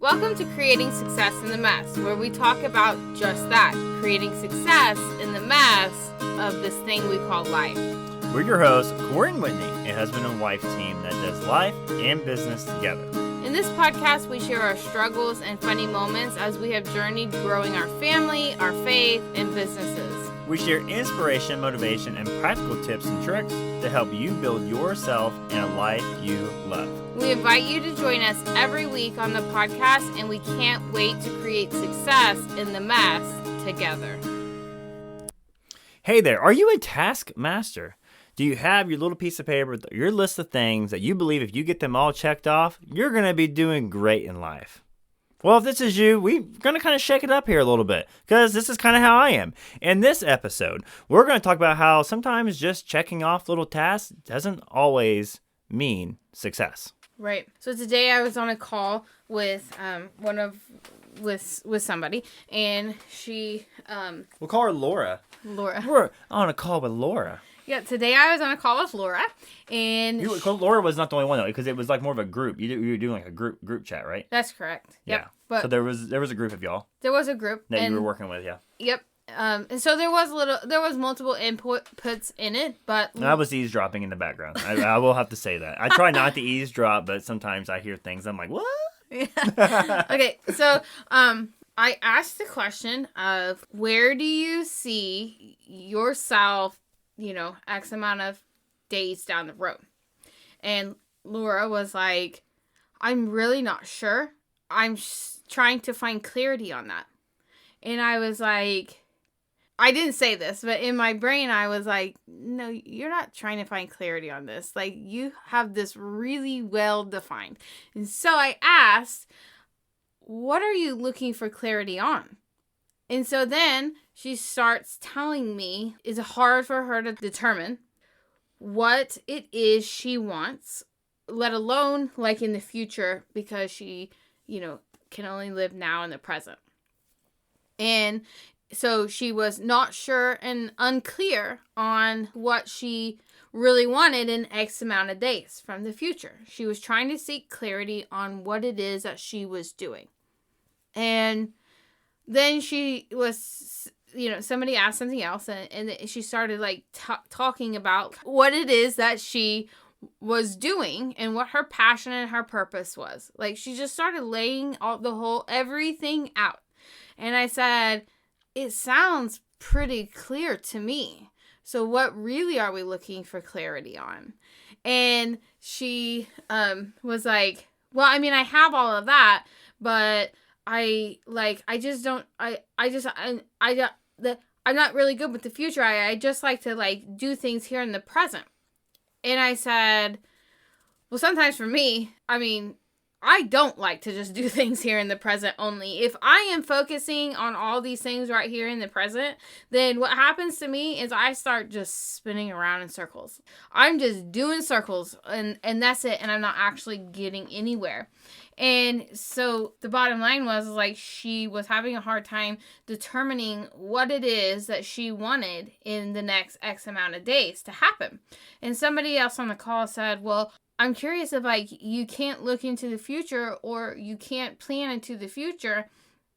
Welcome to Creating Success in the Mess, where we talk about just that, creating success in the mess of this thing we call life. We're your hosts, Corey and Whitney, a husband and wife team that does life and business together. In this podcast, we share our struggles and funny moments as we have journeyed growing our family, our faith, and businesses. We share inspiration, motivation, and practical tips and tricks to help you build yourself and a life you love. We invite you to join us every week on the podcast, and we can't wait to create success in the mess together. Hey there, are you a taskmaster? Do you have your little piece of paper with your list of things that you believe if you get them all checked off, you're going to be doing great in life? Well, if this is you, we're going to kind of shake it up here a little bit because this is kind of how I am. In this episode, we're going to talk about how sometimes just checking off little tasks doesn't always mean success. Right. So today I was on a call with with somebody, and she We'll call her Laura. Laura. We're on a call with Laura. Yeah, today I was on a call with Laura, and Laura was not the only one though, because it was like more of a group. You were doing like a group chat, right? That's correct. Yep. Yeah. But so there was a group of y'all. There was a group that you were working with, yeah. Yep. And so there was multiple inputs in it, but I was eavesdropping in the background. I will have to say that. I try not to eavesdrop, but sometimes I hear things. I'm like, what? Yeah. Okay, so I asked the question of where do you see yourself, X amount of days down the road? And Laura was like, I'm really not sure. I'm trying to find clarity on that. And I was like, I didn't say this, but in my brain, I was like, no, you're not trying to find clarity on this. Like, you have this really well defined. And so I asked, what are you looking for clarity on? And so then she starts telling me it's hard for her to determine what it is she wants, let alone like in the future, because she, can only live now in the present. And so she was not sure and unclear on what she really wanted in X amount of days from the future. She was trying to seek clarity on what it is that she was doing. And then she was, somebody asked something else, and she started like talking about what it is that she was doing and what her passion and her purpose was. Like, she just started laying all everything out. And I said, it sounds pretty clear to me. So what really are we looking for clarity on? And she was like, well, I mean, I have all of that, but I'm not really good with the future. I just like to like do things here in the present. And I said, well, sometimes for me, I don't like to just do things here in the present only. If I am focusing on all these things right here in the present, then what happens to me is I start just spinning around in circles. I'm just doing circles and that's it. And I'm not actually getting anywhere. And so the bottom line was like she was having a hard time determining what it is that she wanted in the next X amount of days to happen. And somebody else on the call said, well, I'm curious if like you can't look into the future or you can't plan into the future.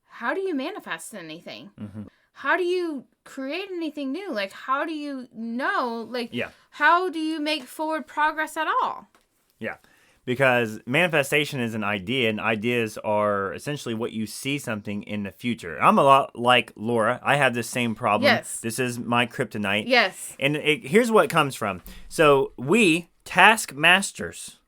How do you manifest anything? Mm-hmm. How do you create anything new? Like, how do you know? Like, How do you make forward progress at all? Yeah. Because manifestation is an idea, and ideas are essentially what you see something in the future. I'm a lot like Laura. I have this same problem. Yes. This is my kryptonite. Yes. And here's what it comes from. So we, taskmasters,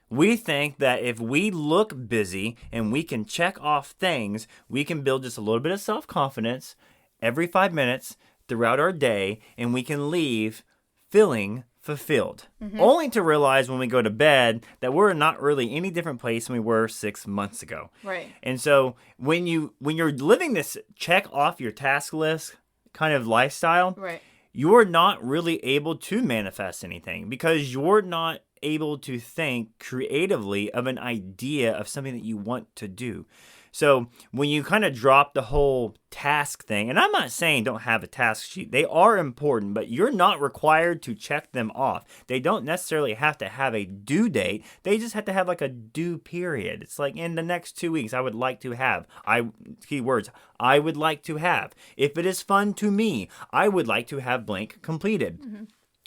we think that if we look busy and we can check off things, we can build just a little bit of self-confidence every 5 minutes throughout our day, and we can leave feeling fulfilled. Mm-hmm. Only to realize when we go to bed that we're not really any different place than we were 6 months ago. Right. And so when you're living this check off your task list kind of lifestyle, right, you're not really able to manifest anything because you're not able to think creatively of an idea of something that you want to do. So when you kind of drop the whole task thing, and I'm not saying don't have a task sheet. They are important, but you're not required to check them off. They don't necessarily have to have a due date. They just have to have like a due period. It's like in the next 2 weeks, I would like to have. Keywords, I would like to have. If it is fun to me, I would like to have blank completed. Mm-hmm.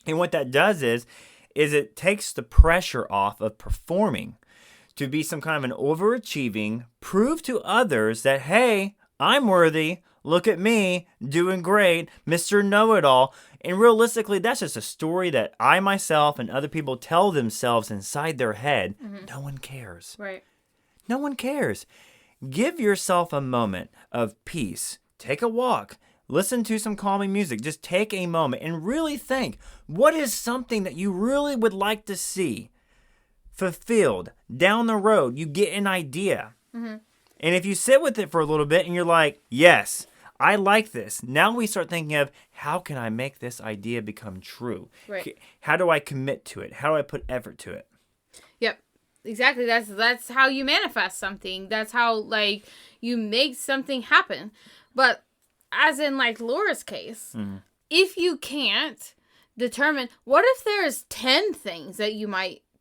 And what that does is it takes the pressure off of performing. To be some kind of an overachieving, prove to others that, hey, I'm worthy, look at me, doing great, Mr. Know-It-All. And realistically, that's just a story that I myself and other people tell themselves inside their head. Mm-hmm. No one cares. Right. No one cares. Give yourself a moment of peace. Take a walk. Listen to some calming music. Just take a moment and really think, what is something that you really would like to see fulfilled down the road? You get an idea. Mm-hmm. And if you sit with it for a little bit and you're like, yes, I like this. Now we start thinking of, how can I make this idea become true? Right. How do I commit to it? How do I put effort to it? Yep. Exactly. That's how you manifest something. That's how, like, you make something happen. But as in, like, Laura's case, mm-hmm. if you can't determine, what if there's 10 things that you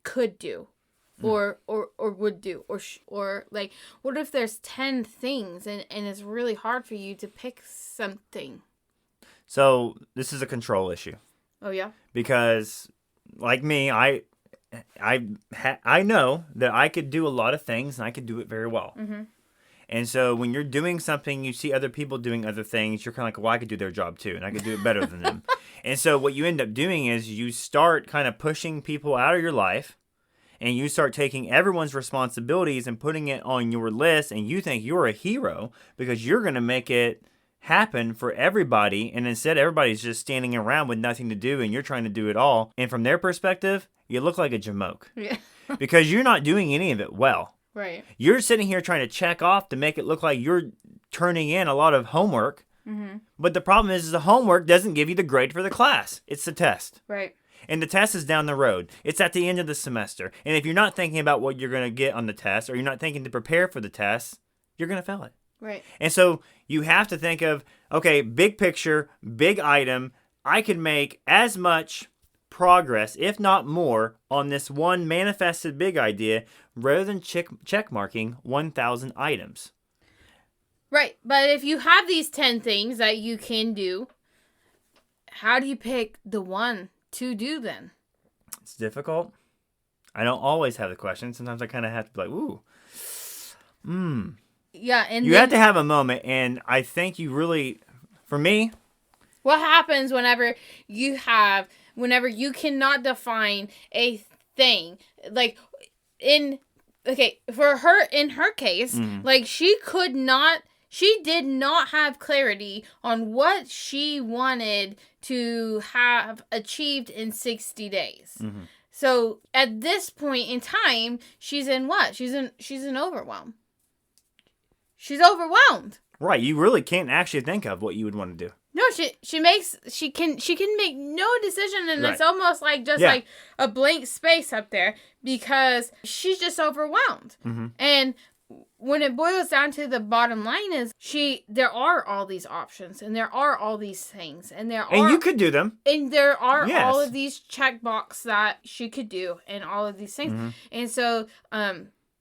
could do or would do or like, what if there's 10 things and it's really hard for you to pick something? So this is a control issue. Oh yeah, because like me, I know that I could do a lot of things and I could do it very well. Mm-hmm. And so when you're doing something, you see other people doing other things, you're kind of like, well, I could do their job too, and I could do it better than them. And so what you end up doing is you start kind of pushing people out of your life, and you start taking everyone's responsibilities and putting it on your list, and you think you're a hero because you're going to make it happen for everybody, and instead everybody's just standing around with nothing to do, and you're trying to do it all. And from their perspective, you look like a jamoke. Yeah. Because you're not doing any of it well. Right. You're sitting here trying to check off to make it look like you're turning in a lot of homework. Mm-hmm. But the problem is the homework doesn't give you the grade for the class. It's the test. Right. And the test is down the road. It's at the end of the semester. And if you're not thinking about what you're going to get on the test, or you're not thinking to prepare for the test, you're going to fail it. Right. And so you have to think of, okay, big picture, big item. I could make as much progress, if not more, on this one manifested big idea rather than check marking 1,000 items. Right. But if you have these 10 things that you can do, how do you pick the one to do then? It's difficult. I don't always have the question. Sometimes I kind of have to be like, ooh. Yeah. And you have to have a moment. And I think you really, for me. What happens whenever you cannot define a thing? Like, for her, in her case, mm-hmm. like, she did not have clarity on what she wanted to have achieved in 60 days. Mm-hmm. So at this point in time, she's in what? She's in overwhelm. She's overwhelmed. Right. You really can't actually think of what you would want to do. No, she can make no decision, and right. It's almost like just like a blank space up there because she's just overwhelmed. Mm-hmm. And when it boils down to the bottom line is there are all these options, and there are all these things, and you could do them, and there are all of these checkbox that she could do, and all of these things. Mm-hmm. And so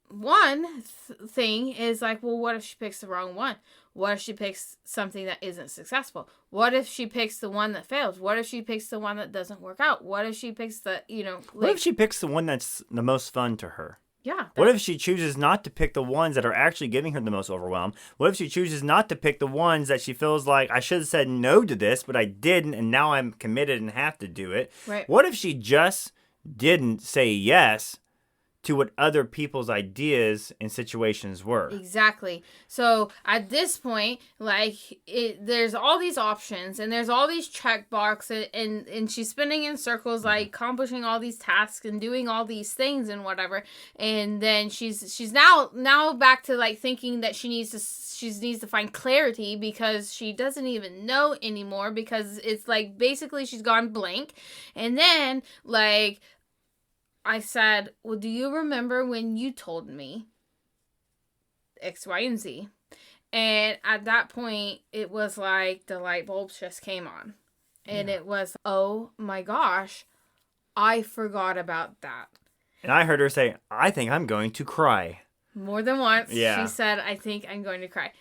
one thing is like, well, what if she picks the wrong one? What if she picks something that isn't successful? What if she picks the one that fails? What if she picks the one that doesn't work out? What if she picks what if she picks the one that's the most fun to her? Yeah. What if she chooses not to pick the ones that are actually giving her the most overwhelm? What if she chooses not to pick the ones that she feels like, I should have said no to this, but I didn't, and now I'm committed and have to do it? Right. What if she just didn't say yes to what other people's ideas and situations were? Exactly. So at this point, there's all these options, and there's all these check boxes, and she's spinning in circles, like accomplishing all these tasks and doing all these things and whatever. And then she's now back to like thinking that she needs to find clarity because she doesn't even know anymore, because it's like basically she's gone blank. And then like, I said, well, do you remember when you told me X, Y, and Z? And at that point, it was like the light bulbs just came on. And it was, oh my gosh, I forgot about that. And I heard her say, I think I'm going to cry. More than once, Yeah. she said, I think I'm going to cry.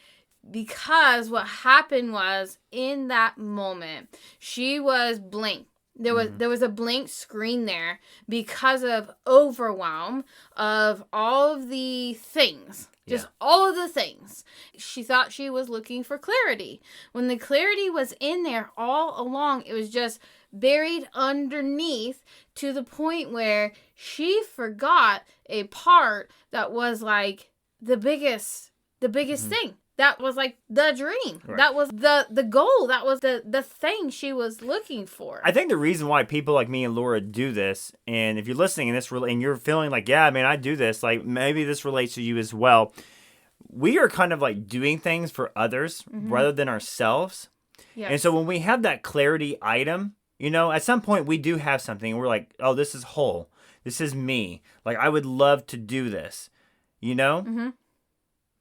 Because what happened was, in that moment, she was blank. There was a blank screen there because of overwhelm of all of the things. Just all of the things. She thought she was looking for clarity. When the clarity was in there all along, it was just buried underneath to the point where she forgot a part that was like the biggest thing. That was like the dream. Right. That was the goal. That was the thing she was looking for. I think the reason why people like me and Laura do this, and if you're listening and you're feeling like, yeah, man, I do this, like maybe this relates to you as well. We are kind of like doing things for others rather than ourselves. Yes. And so when we have that clarity item, at some point we do have something and we're like, oh, this is whole. This is me. Like, I would love to do this, Mm-hmm.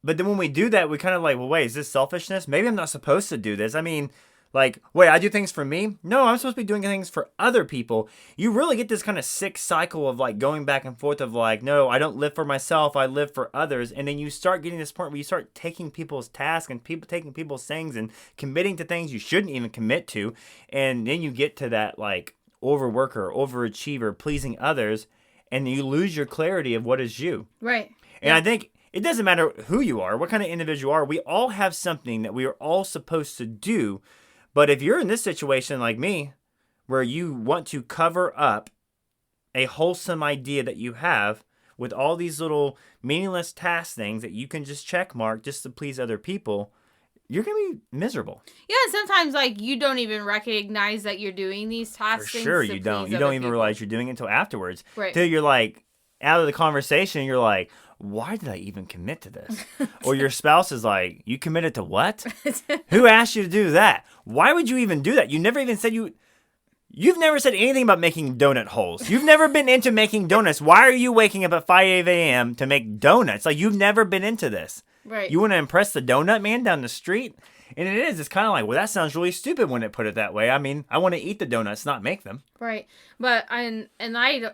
But then when we do that, we kind of like, well, wait, is this selfishness? Maybe I'm not supposed to do this. I mean, like, wait, I do things for me? No, I'm supposed to be doing things for other people. You really get this kind of sick cycle of like going back and forth of like, no, I don't live for myself. I live for others. And then you start getting this point where you start taking people's tasks and taking people's things and committing to things you shouldn't even commit to. And then you get to that like overworker, overachiever, pleasing others. And you lose your clarity of what is you. Right. And I think it doesn't matter who you are, what kind of individual you are. We all have something that we are all supposed to do. But if you're in this situation like me, where you want to cover up a wholesome idea that you have with all these little meaningless task things that you can just check mark just to please other people, you're going to be miserable. Yeah, sometimes like you don't even recognize that you're doing these tasks. For sure you don't. You don't even people. Realize you're doing it until afterwards. Right. Till you're like out of the conversation, you're like, why did I even commit to this? Or your spouse is like, you committed to what? Who asked you to do that? Why would you even do that? You never even said you've never said anything about making donut holes. You've never been into making donuts. Why are you waking up at 5 a.m. to make donuts? Like, you've never been into this. Right. You want to impress the donut man down the street? And it's kind of like, well, that sounds really stupid when it put it that way. I mean, I want to eat the donuts, not make them. Right. But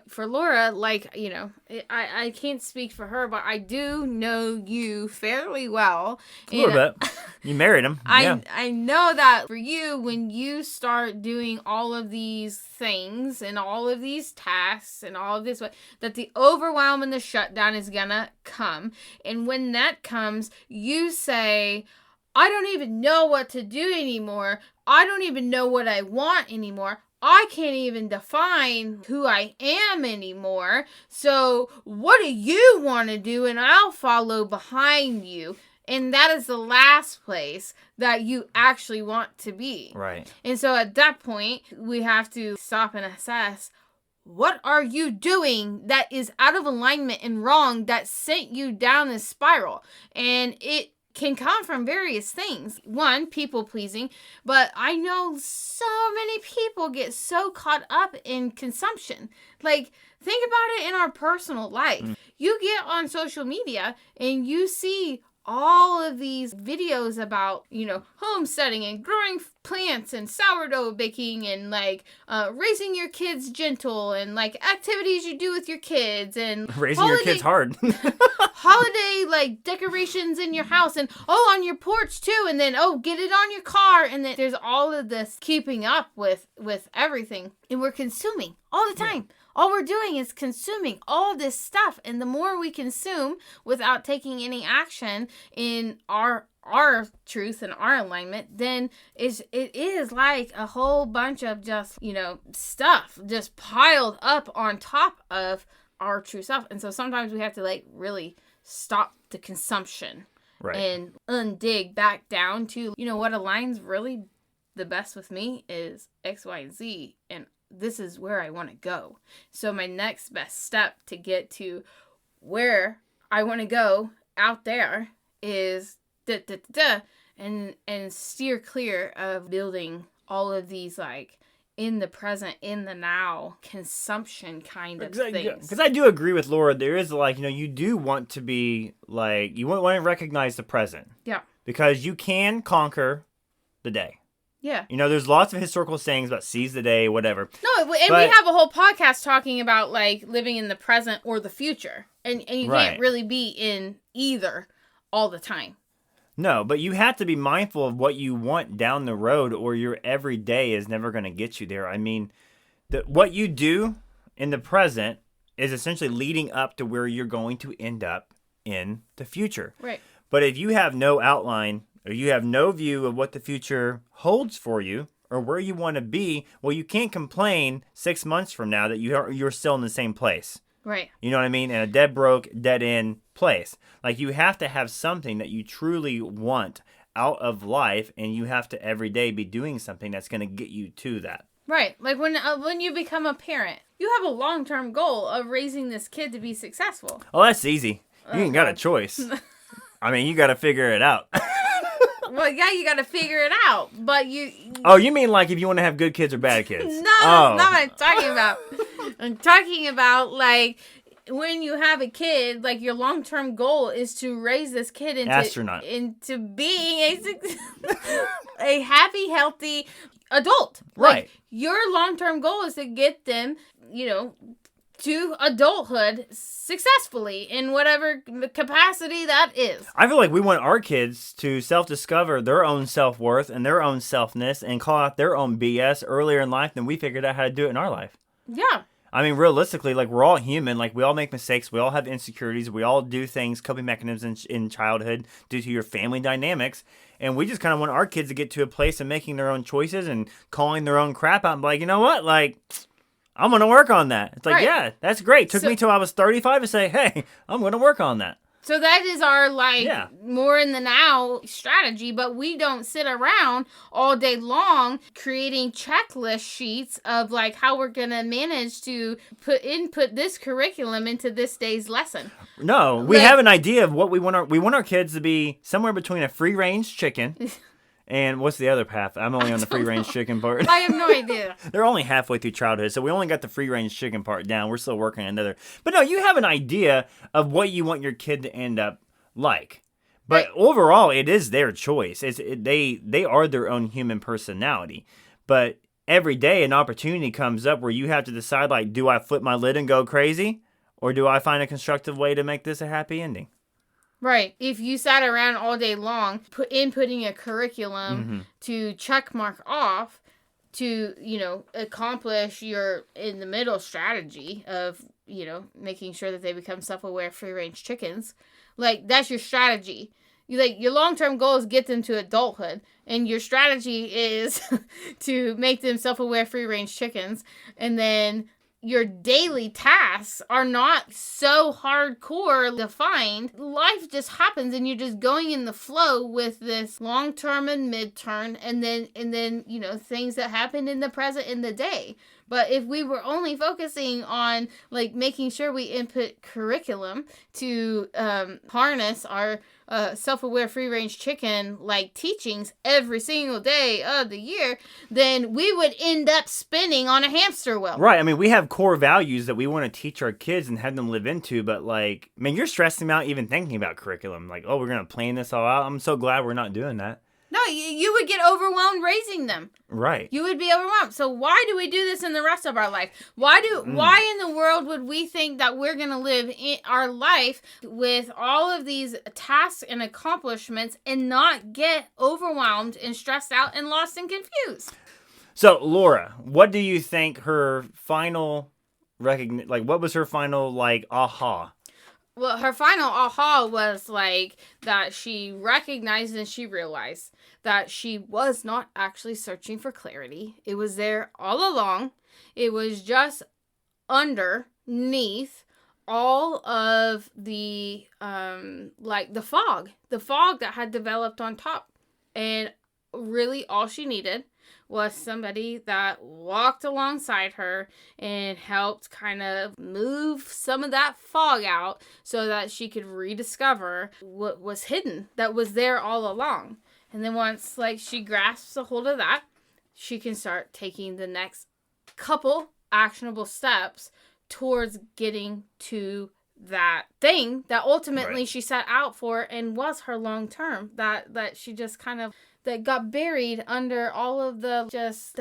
for Laura, like, I can't speak for her, but I do know you fairly well. A little bit. You married him. I know that for you, when you start doing all of these things and all of these tasks and all of this, that the overwhelm and the shutdown is gonna come. And when that comes, you say, I don't even know what to do anymore. I don't even know what I want anymore. I can't even define who I am anymore. So what do you want to do? And I'll follow behind you. And that is the last place that you actually want to be. Right. And so at that point, we have to stop and assess, what are you doing that is out of alignment and wrong that sent you down this spiral? And it can come from various things. One, people pleasing, but I know so many people get so caught up in consumption. Like, think about it in our personal life. You get on social media and you see all of these videos about, homesteading and growing plants and sourdough baking and raising your kids gentle and activities you do with your kids and raising your kids hard. Holiday decorations in your house and on your porch too, and then get it on your car, and then there's all of this keeping up with everything, and we're consuming all the time. Yeah. All we're doing is consuming all this stuff, and the more we consume without taking any action in our truth and our alignment, then it is like a whole bunch of just stuff just piled up on top of our true self. And so sometimes we have to really stop the consumption, right, and undig back down to what aligns really the best with me is X, Y, and Z, and this is where I want to go. So my next best step to get to where I want to go out there is and steer clear of building all of these in the present, in the now, consumption kind of things. Because I do agree with Laura. There is like, you do want to be like, you want to recognize the present. Yeah. Because you can conquer the day. Yeah. There's lots of historical sayings about seize the day, whatever. No, and we have a whole podcast talking about like living in the present or the future. And you can't really be in either all the time. No, but you have to be mindful of what you want down the road, or your everyday is never going to get you there. I mean, what you do in the present is essentially leading up to where you're going to end up in the future. Right. But if you have no outline, or you have no view of what the future holds for you, or where you want to be, well, you can't complain 6 months from now that you're still in the same place. Right. You know what I mean? In a dead broke, dead end place. Like, you have to have something that you truly want out of life, and you have to every day be doing something that's going to get you to that. Right. Like when you become a parent, you have a long-term goal of raising this kid to be successful. Oh, that's easy. You ain't got a choice. I mean, you got to figure it out. Well, yeah, you got to figure it out, but you... Oh, you mean like if you want to have good kids or bad kids? No, that's not what I'm talking about. I'm talking about, like, when you have a kid, like, your long-term goal is to raise this kid into being a happy, healthy adult. Right. Like, your long-term goal is to get them, to adulthood successfully in whatever capacity that is. I feel like we want our kids to self-discover their own self-worth and their own selfness and call out their own BS earlier in life than we figured out how to do it in our life. Yeah. I mean, realistically, like, we're all human. Like, we all make mistakes. We all have insecurities. We all do things, coping mechanisms in childhood due to your family dynamics. And we just kind of want our kids to get to a place of making their own choices and calling their own crap out and be like, you know what? Like, I'm going to work on that. It's like, yeah, that's great. Took me till I was 35 to say, hey, I'm going to work on that. So that is our, more in the now strategy, but we don't sit around all day long creating checklist sheets of, like, how we're going to manage to input this curriculum into this day's lesson. No, we have an idea of what we want our kids to be somewhere between a free-range chicken and what's the other path? I'm only on the free-range chicken part. I have no idea. They're only halfway through childhood, so we only got the free-range chicken part down. We're still working on another. But no, you have an idea of what you want your kid to end up like. But overall, it is their choice. They are their own human personality. But every day an opportunity comes up where you have to decide, like, do I flip my lid and go crazy? Or do I find a constructive way to make this a happy ending? Right. If you sat around all day long inputting a curriculum to check mark off to, accomplish your in the middle strategy of, making sure that they become self-aware free-range chickens, like, that's your strategy. Your long-term goal is get them to adulthood, and your strategy is to make them self-aware free-range chickens, and then your daily tasks are not so hardcore defined. Life just happens and you're just going in the flow with this long-term and mid-term and then things that happen in the present in the day. But if we were only focusing on, like, making sure we input curriculum to harness our self-aware free-range chicken, like, teachings every single day of the year, then we would end up spinning on a hamster wheel. Right. I mean, we have core values that we want to teach our kids and have them live into, but, like, man, you're stressing them out even thinking about curriculum. Like, oh, we're going to plan this all out. I'm so glad we're not doing that. No, you would get overwhelmed raising them. Right. You would be overwhelmed. So why do we do this in the rest of our life? Why in the world would we think that we're going to live in our life with all of these tasks and accomplishments and not get overwhelmed and stressed out and lost and confused? So, Laura, what do you think her final what was her final, like, aha? Well, her final aha was, like, that she recognized and she realized that she was not actually searching for clarity. It was there all along. It was just underneath all of the, the fog that had developed on top. And really all she needed was somebody that walked alongside her and helped kind of move some of that fog out so that she could rediscover what was hidden, that was there all along. And then once, like, she grasps a hold of that, she can start taking the next couple actionable steps towards getting to that thing that ultimately she set out for and was her long term, that she just kind of that got buried under all of the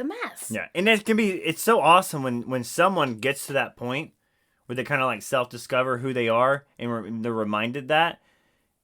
mess. Yeah, and it's so awesome when someone gets to that point where they kind of like self-discover who they are and they're reminded that.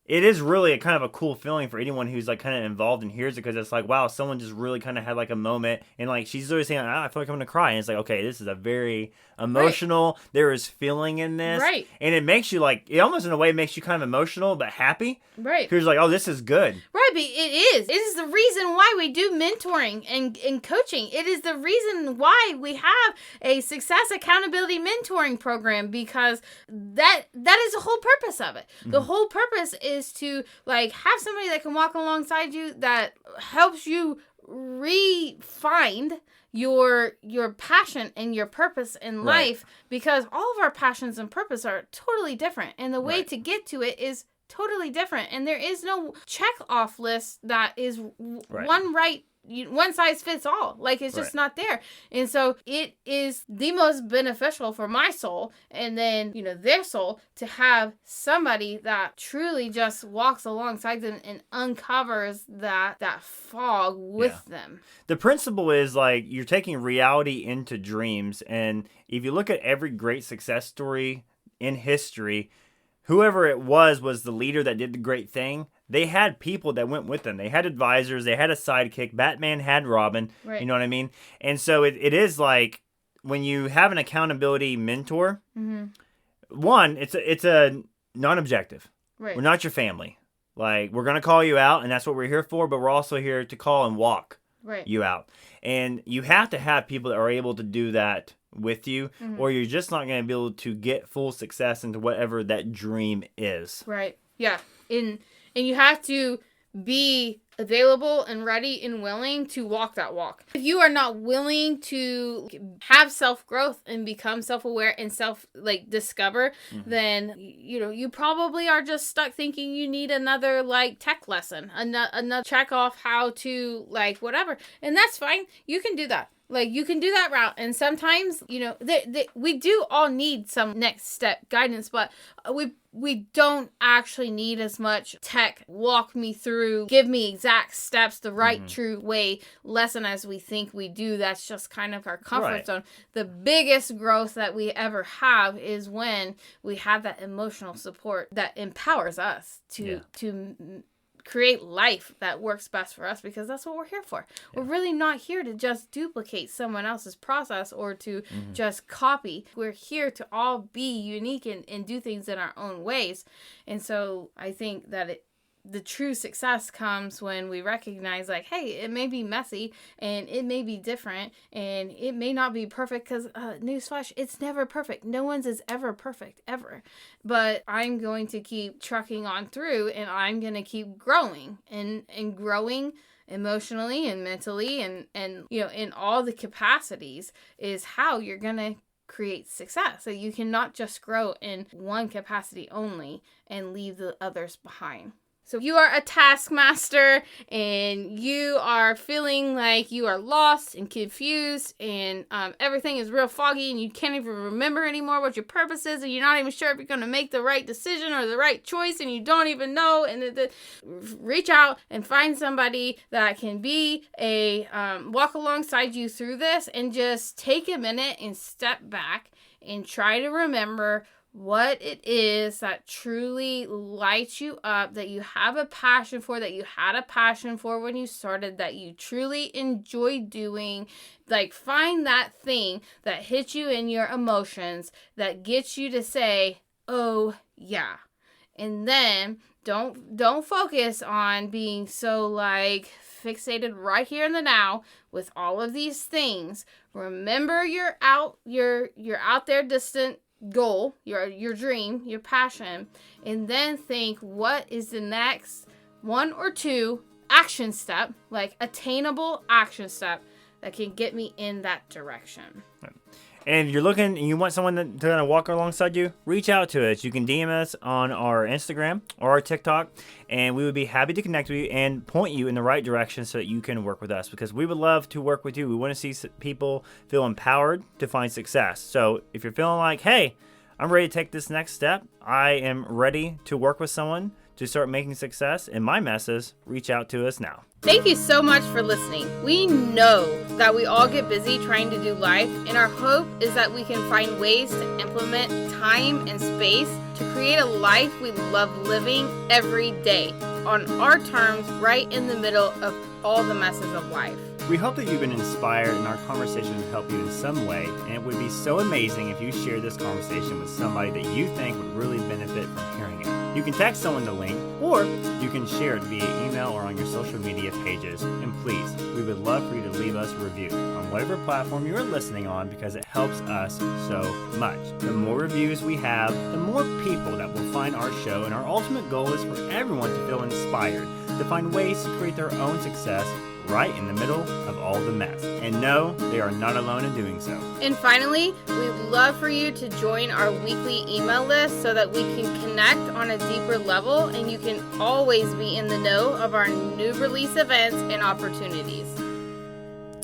It is really a kind of a cool feeling for anyone who's like kind of involved and hears it, because it's like, wow, someone just really kind of had like a moment, and like she's always saying, I feel like I'm gonna cry, and it's like, okay, this is a very emotional. Right. There is feeling in this, right? And it makes you like, it almost in a way makes you kind of emotional but happy, right? Because like, oh, this is good, right? But it is the reason why we do mentoring and coaching. It is the reason why we have a success accountability mentoring program, because that is the whole purpose of it. The whole purpose is to like have somebody that can walk alongside you that helps you re-find your passion and your purpose in life, because all of our passions and purpose are totally different, and the way to get to it is totally different, and there is no check off list that is one size fits all. Like, it's just not there. And so it is the most beneficial for my soul, and then, their soul, to have somebody that truly just walks alongside them and uncovers that fog with them. The principle is like, you're taking reality into dreams. And if you look at every great success story in history, whoever it was the leader that did the great thing. They had people that went with them. They had advisors. They had a sidekick. Batman had Robin. Right. You know what I mean? And so it is like, when you have an accountability mentor, one, it's a non-objective. Right. We're not your family. Like, we're going to call you out, and that's what we're here for, but we're also here to call and walk you out. And you have to have people that are able to do that with you, or you're just not going to be able to get full success into whatever that dream is. Right. Yeah. And you have to be available and ready and willing to walk that walk. If you are not willing to have self-growth and become self-aware and discover, then, you probably are just stuck thinking you need another, tech lesson, another check off how to, whatever. And that's fine. You can do that. You can do that route. And sometimes, we do all need some next step guidance, but we don't actually need as much tech, walk me through, give me exact steps, the right, true way lesson as we think we do. That's just kind of our comfort zone. The biggest growth that we ever have is when we have that emotional support that empowers us to create life that works best for us, because that's what we're here for. Yeah. We're really not here to just duplicate someone else's process or to just copy. We're here to all be unique and do things in our own ways. And so I think that the true success comes when we recognize, hey, it may be messy and it may be different and it may not be perfect, because newsflash, it's never perfect. No one's is ever perfect, ever. But I'm going to keep trucking on through, and I'm going to keep growing and growing emotionally and mentally and in all the capacities is how you're going to create success. So you cannot just grow in one capacity only and leave the others behind. So if you are a taskmaster and you are feeling like you are lost and confused and everything is real foggy and you can't even remember anymore what your purpose is, and you're not even sure if you're going to make the right decision or the right choice, and you don't even know, and reach out and find somebody that can be walk alongside you through this, and just take a minute and step back and try to remember what it is that truly lights you up, that you have a passion for, that you had a passion for when you started, that you truly enjoy doing. Find that thing that hits you in your emotions, that gets you to say, oh yeah. And then don't focus on being so fixated right here in the now with all of these things. Remember your out there distant goal, your dream, your passion, and then think, what is the next one or two action step, attainable action step that can get me in that direction. And if you're looking and you want someone to walk alongside you, reach out to us. You can DM us on our Instagram or our TikTok, and we would be happy to connect with you and point you in the right direction so that you can work with us, because we would love to work with you. We want to see people feel empowered to find success. So if you're feeling like, hey, I'm ready to take this next step, I am ready to work with someone to start making success in my messes, reach out to us now. Thank you so much for listening. We know that we all get busy trying to do life, and our hope is that we can find ways to implement time and space to create a life we love living every day on our terms, right in the middle of all the messes of life. We hope that you've been inspired and our conversation has helped you in some way, and it would be so amazing if you share this conversation with somebody that you think would really benefit from hearing it. You can text someone the link, or you can share it via email or on your social media pages. And please, we would love for you to leave us a review on whatever platform you're listening on, because it helps us so much. The more reviews we have, the more people that will find our show, and our ultimate goal is for everyone to feel inspired, to find ways to create their own success right in the middle of all the mess. And no, they are not alone in doing so. And finally, we'd love for you to join our weekly email list so that we can connect on a deeper level, and you can always be in the know of our new release events and opportunities.